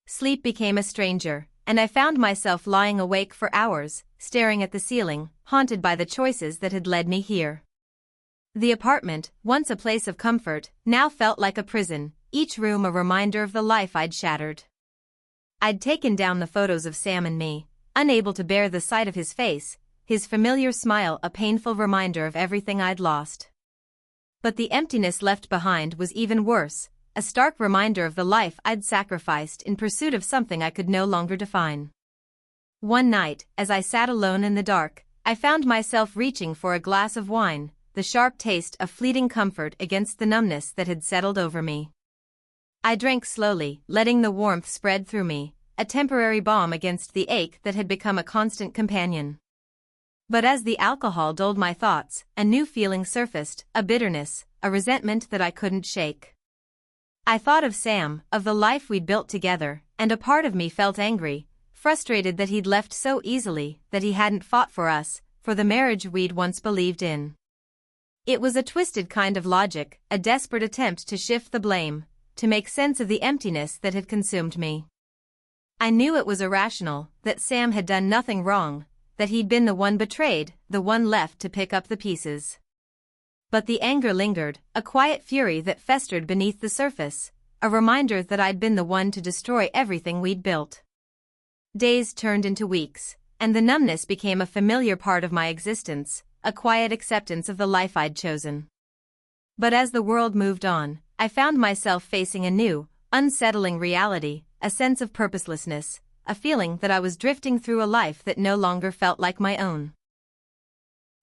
Sleep became a stranger, and I found myself lying awake for hours, staring at the ceiling, haunted by the choices that had led me here. The apartment, once a place of comfort, now felt like a prison, each room a reminder of the life I'd shattered. I'd taken down the photos of Sam and me, unable to bear the sight of his face, his familiar smile a painful reminder of everything I'd lost. But the emptiness left behind was even worse, a stark reminder of the life I'd sacrificed in pursuit of something I could no longer define. One night, as I sat alone in the dark, I found myself reaching for a glass of wine, the sharp taste of fleeting comfort against the numbness that had settled over me. I drank slowly, letting the warmth spread through me, a temporary balm against the ache that had become a constant companion. But as the alcohol dulled my thoughts, a new feeling surfaced, a bitterness, a resentment that I couldn't shake. I thought of Sam, of the life we'd built together, and a part of me felt angry, frustrated that he'd left so easily, that he hadn't fought for us, for the marriage we'd once believed in. It was a twisted kind of logic, a desperate attempt to shift the blame, to make sense of the emptiness that had consumed me. I knew it was irrational, that Sam had done nothing wrong, that he'd been the one betrayed, the one left to pick up the pieces. But the anger lingered, a quiet fury that festered beneath the surface, a reminder that I'd been the one to destroy everything we'd built. Days turned into weeks, and the numbness became a familiar part of my existence, a quiet acceptance of the life I'd chosen. But as the world moved on, I found myself facing a new, unsettling reality, a sense of purposelessness, a feeling that I was drifting through a life that no longer felt like my own.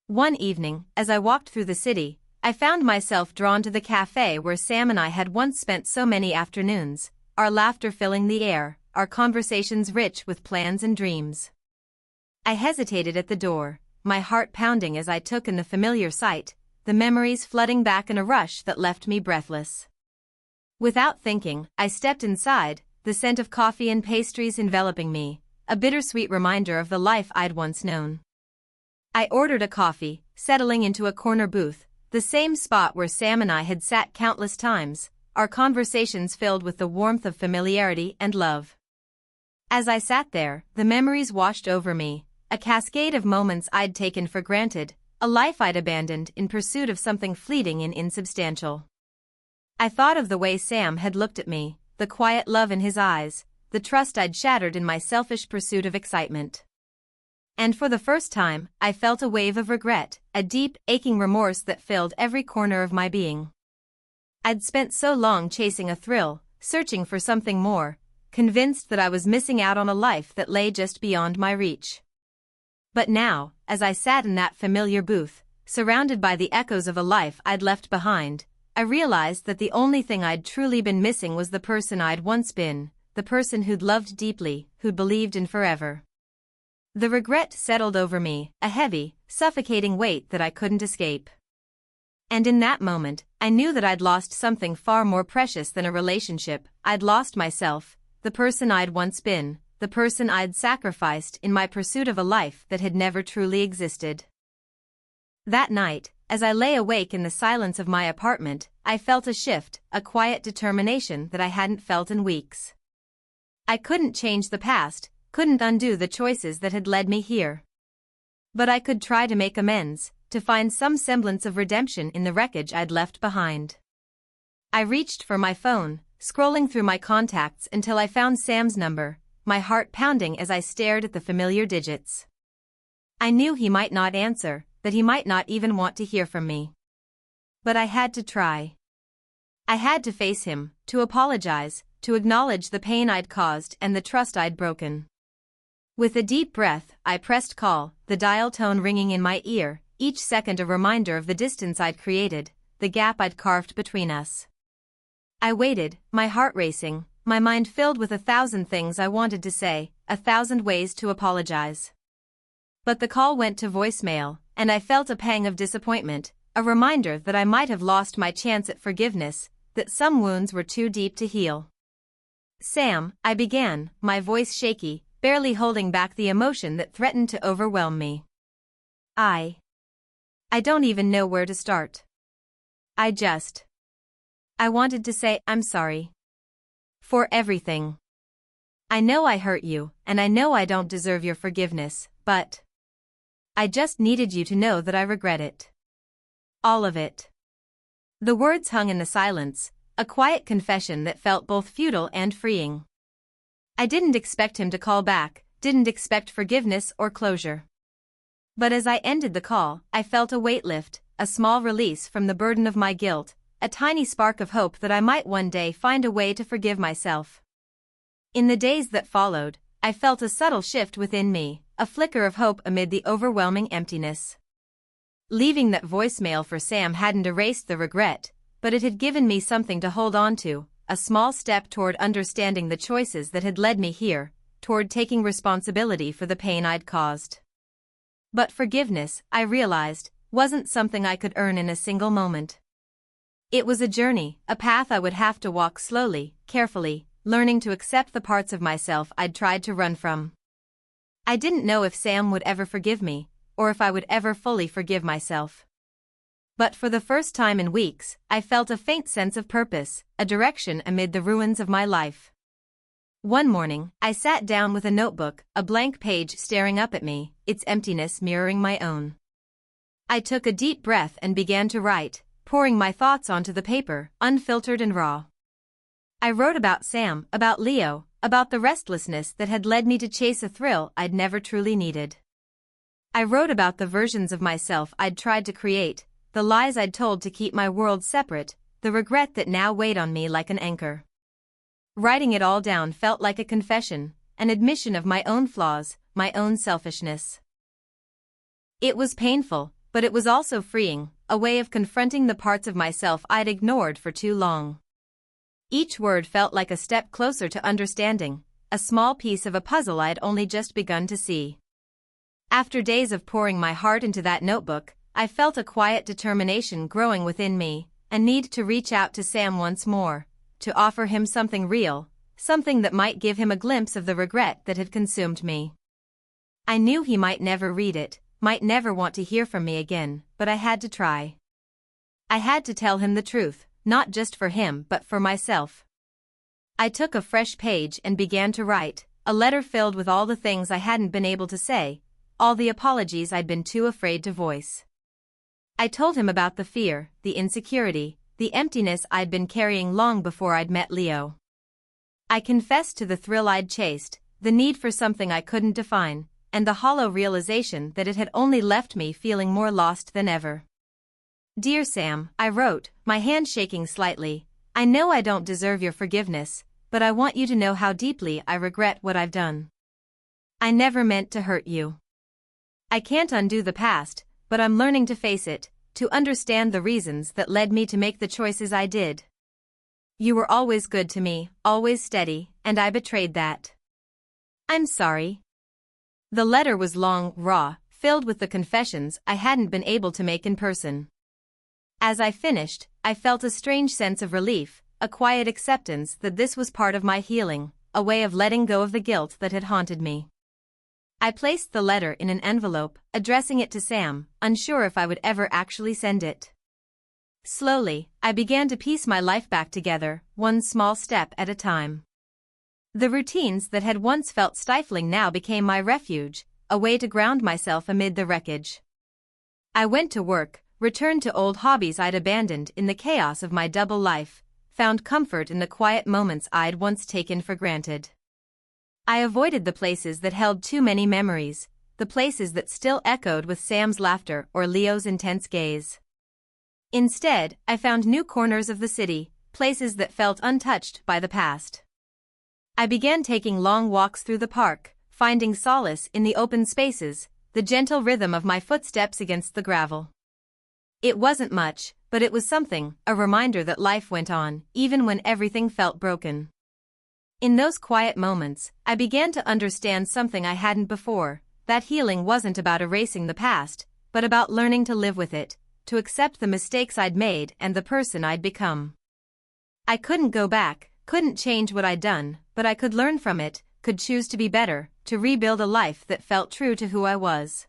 One evening, as I walked through the city, I found myself drawn to the cafe where Sam and I had once spent so many afternoons, our laughter filling the air, our conversations rich with plans and dreams. I hesitated at the door, my heart pounding as I took in the familiar sight, the memories flooding back in a rush that left me breathless. Without thinking, I stepped inside, the scent of coffee and pastries enveloping me, a bittersweet reminder of the life I'd once known. I ordered a coffee, settling into a corner booth, the same spot where Sam and I had sat countless times, our conversations filled with the warmth of familiarity and love. As I sat there, the memories washed over me, a cascade of moments I'd taken for granted, a life I'd abandoned in pursuit of something fleeting and insubstantial. I thought of the way Sam had looked at me, the quiet love in his eyes, the trust I'd shattered in my selfish pursuit of excitement. And for the first time, I felt a wave of regret, a deep, aching remorse that filled every corner of my being. I'd spent so long chasing a thrill, searching for something more, convinced that I was missing out on a life that lay just beyond my reach. But now, as I sat in that familiar booth, surrounded by the echoes of a life I'd left behind, I realized that the only thing I'd truly been missing was the person I'd once been, the person who'd loved deeply, who'd believed in forever. The regret settled over me, a heavy, suffocating weight that I couldn't escape. And in that moment, I knew that I'd lost something far more precious than a relationship. I'd lost myself, the person I'd once been, the person I'd sacrificed in my pursuit of a life that had never truly existed. That night, as I lay awake in the silence of my apartment, I felt a shift, a quiet determination that I hadn't felt in weeks. I couldn't change the past, couldn't undo the choices that had led me here. But I could try to make amends, to find some semblance of redemption in the wreckage I'd left behind. I reached for my phone, scrolling through my contacts until I found Sam's number, my heart pounding as I stared at the familiar digits. I knew he might not answer, that he might not even want to hear from me. But I had to try. I had to face him, to apologize, to acknowledge the pain I'd caused and the trust I'd broken. With a deep breath, I pressed call, the dial tone ringing in my ear, each second a reminder of the distance I'd created, the gap I'd carved between us. I waited, my heart racing, my mind filled with 1,000 things I wanted to say, 1,000 ways to apologize. But the call went to voicemail, and I felt a pang of disappointment, a reminder that I might have lost my chance at forgiveness, that some wounds were too deep to heal. Sam, I began, my voice shaky, barely holding back the emotion that threatened to overwhelm me. I don't even know where to start. I wanted to say I'm sorry. For everything. I know I hurt you, and I know I don't deserve your forgiveness, but I just needed you to know that I regret it. All of it. The words hung in the silence, a quiet confession that felt both futile and freeing. I didn't expect him to call back, didn't expect forgiveness or closure. But as I ended the call, I felt a weight lift, a small release from the burden of my guilt, a tiny spark of hope that I might one day find a way to forgive myself. In the days that followed, I felt a subtle shift within me, a flicker of hope amid the overwhelming emptiness. Leaving that voicemail for Sam hadn't erased the regret, but it had given me something to hold on to, a small step toward understanding the choices that had led me here, toward taking responsibility for the pain I'd caused. But forgiveness, I realized, wasn't something I could earn in a single moment. It was a journey, a path I would have to walk slowly, carefully, learning to accept the parts of myself I'd tried to run from. I didn't know if Sam would ever forgive me, or if I would ever fully forgive myself. But for the first time in weeks, I felt a faint sense of purpose, a direction amid the ruins of my life. One morning, I sat down with a notebook, a blank page staring up at me, its emptiness mirroring my own. I took a deep breath and began to write, pouring my thoughts onto the paper, unfiltered and raw. I wrote about Sam, about Leo, about the restlessness that had led me to chase a thrill I'd never truly needed. I wrote about the versions of myself I'd tried to create, the lies I'd told to keep my world separate, the regret that now weighed on me like an anchor. Writing it all down felt like a confession, an admission of my own flaws, my own selfishness. It was painful, but it was also freeing, a way of confronting the parts of myself I'd ignored for too long. Each word felt like a step closer to understanding, a small piece of a puzzle I'd only just begun to see. After days of pouring my heart into that notebook, I felt a quiet determination growing within me, a need to reach out to Sam once more, to offer him something real, something that might give him a glimpse of the regret that had consumed me. I knew he might never read it, might never want to hear from me again, but I had to try. I had to tell him the truth, not just for him but for myself. I took a fresh page and began to write, a letter filled with all the things I hadn't been able to say, all the apologies I'd been too afraid to voice. I told him about the fear, the insecurity, the emptiness I'd been carrying long before I'd met Leo. I confessed to the thrill I'd chased, the need for something I couldn't define, and the hollow realization that it had only left me feeling more lost than ever. Dear Sam, I wrote, my hand shaking slightly, I know I don't deserve your forgiveness, but I want you to know how deeply I regret what I've done. I never meant to hurt you. I can't undo the past, but I'm learning to face it, to understand the reasons that led me to make the choices I did. You were always good to me, always steady, and I betrayed that. I'm sorry. The letter was long, raw, filled with the confessions I hadn't been able to make in person. As I finished, I felt a strange sense of relief, a quiet acceptance that this was part of my healing, a way of letting go of the guilt that had haunted me. I placed the letter in an envelope, addressing it to Sam, unsure if I would ever actually send it. Slowly, I began to piece my life back together, one small step at a time. The routines that had once felt stifling now became my refuge, a way to ground myself amid the wreckage. I went to work, returned to old hobbies I'd abandoned in the chaos of my double life, found comfort in the quiet moments I'd once taken for granted. I avoided the places that held too many memories, the places that still echoed with Sam's laughter or Leo's intense gaze. Instead, I found new corners of the city, places that felt untouched by the past. I began taking long walks through the park, finding solace in the open spaces, the gentle rhythm of my footsteps against the gravel. It wasn't much, but it was something, a reminder that life went on, even when everything felt broken. In those quiet moments, I began to understand something I hadn't before, that healing wasn't about erasing the past, but about learning to live with it, to accept the mistakes I'd made and the person I'd become. I couldn't go back, couldn't change what I'd done, but I could learn from it, could choose to be better, to rebuild a life that felt true to who I was.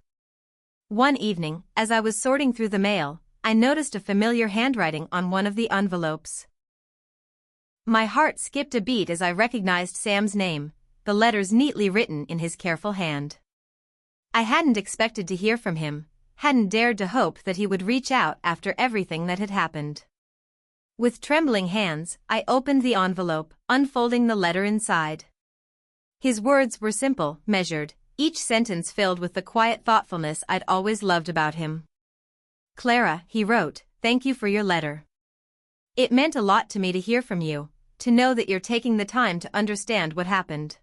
One evening, as I was sorting through the mail, I noticed a familiar handwriting on one of the envelopes. My heart skipped a beat as I recognized Sam's name, the letters neatly written in his careful hand. I hadn't expected to hear from him, hadn't dared to hope that he would reach out after everything that had happened. With trembling hands, I opened the envelope, unfolding the letter inside. His words were simple, measured, each sentence filled with the quiet thoughtfulness I'd always loved about him. "Clara," he wrote, "thank you for your letter. It meant a lot to me to hear from you, to know that you're taking the time to understand what happened.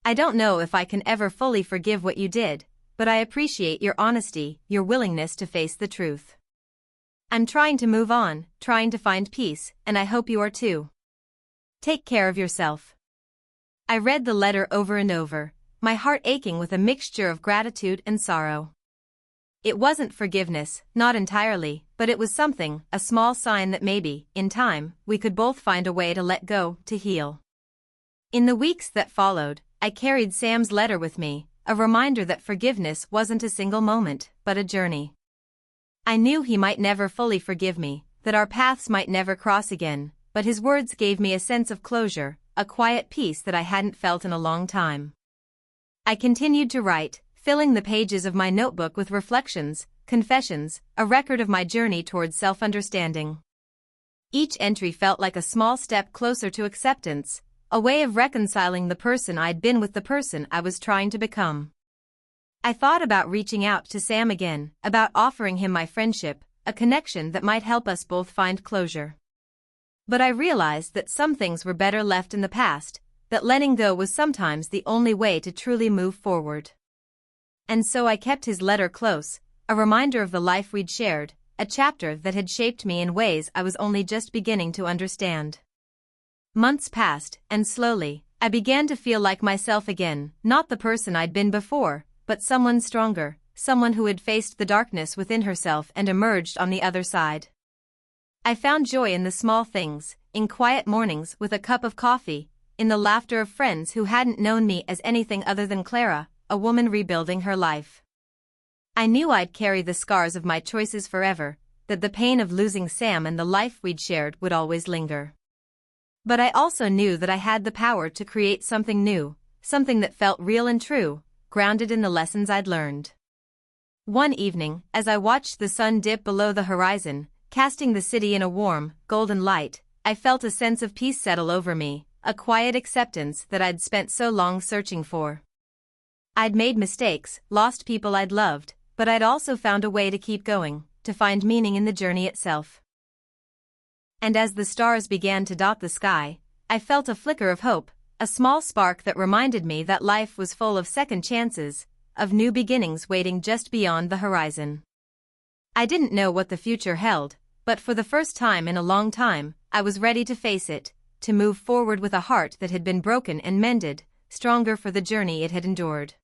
I don't know if I can ever fully forgive what you did, but I appreciate your honesty, your willingness to face the truth. I'm trying to move on, trying to find peace, and I hope you are too. Take care of yourself." I read the letter over and over, my heart aching with a mixture of gratitude and sorrow. It wasn't forgiveness, not entirely, but it was something, a small sign that maybe, in time, we could both find a way to let go, to heal. In the weeks that followed, I carried Sam's letter with me, a reminder that forgiveness wasn't a single moment, but a journey. I knew he might never fully forgive me, that our paths might never cross again, but his words gave me a sense of closure, a quiet peace that I hadn't felt in a long time. I continued to write, filling the pages of my notebook with reflections, confessions, a record of my journey towards self-understanding. Each entry felt like a small step closer to acceptance, a way of reconciling the person I'd been with the person I was trying to become. I thought about reaching out to Sam again, about offering him my friendship, a connection that might help us both find closure. But I realized that some things were better left in the past, that letting go was sometimes the only way to truly move forward. And so I kept his letter close, a reminder of the life we'd shared, a chapter that had shaped me in ways I was only just beginning to understand. Months passed, and slowly, I began to feel like myself again, not the person I'd been before, but someone stronger, someone who had faced the darkness within herself and emerged on the other side. I found joy in the small things, in quiet mornings with a cup of coffee, in the laughter of friends who hadn't known me as anything other than Clara, a woman rebuilding her life. I knew I'd carry the scars of my choices forever, that the pain of losing Sam and the life we'd shared would always linger. But I also knew that I had the power to create something new, something that felt real and true, grounded in the lessons I'd learned. One evening, as I watched the sun dip below the horizon, casting the city in a warm, golden light, I felt a sense of peace settle over me, a quiet acceptance that I'd spent so long searching for. I'd made mistakes, lost people I'd loved, but I'd also found a way to keep going, to find meaning in the journey itself. And as the stars began to dot the sky, I felt a flicker of hope, a small spark that reminded me that life was full of second chances, of new beginnings waiting just beyond the horizon. I didn't know what the future held, but for the first time in a long time, I was ready to face it, to move forward with a heart that had been broken and mended, stronger for the journey it had endured.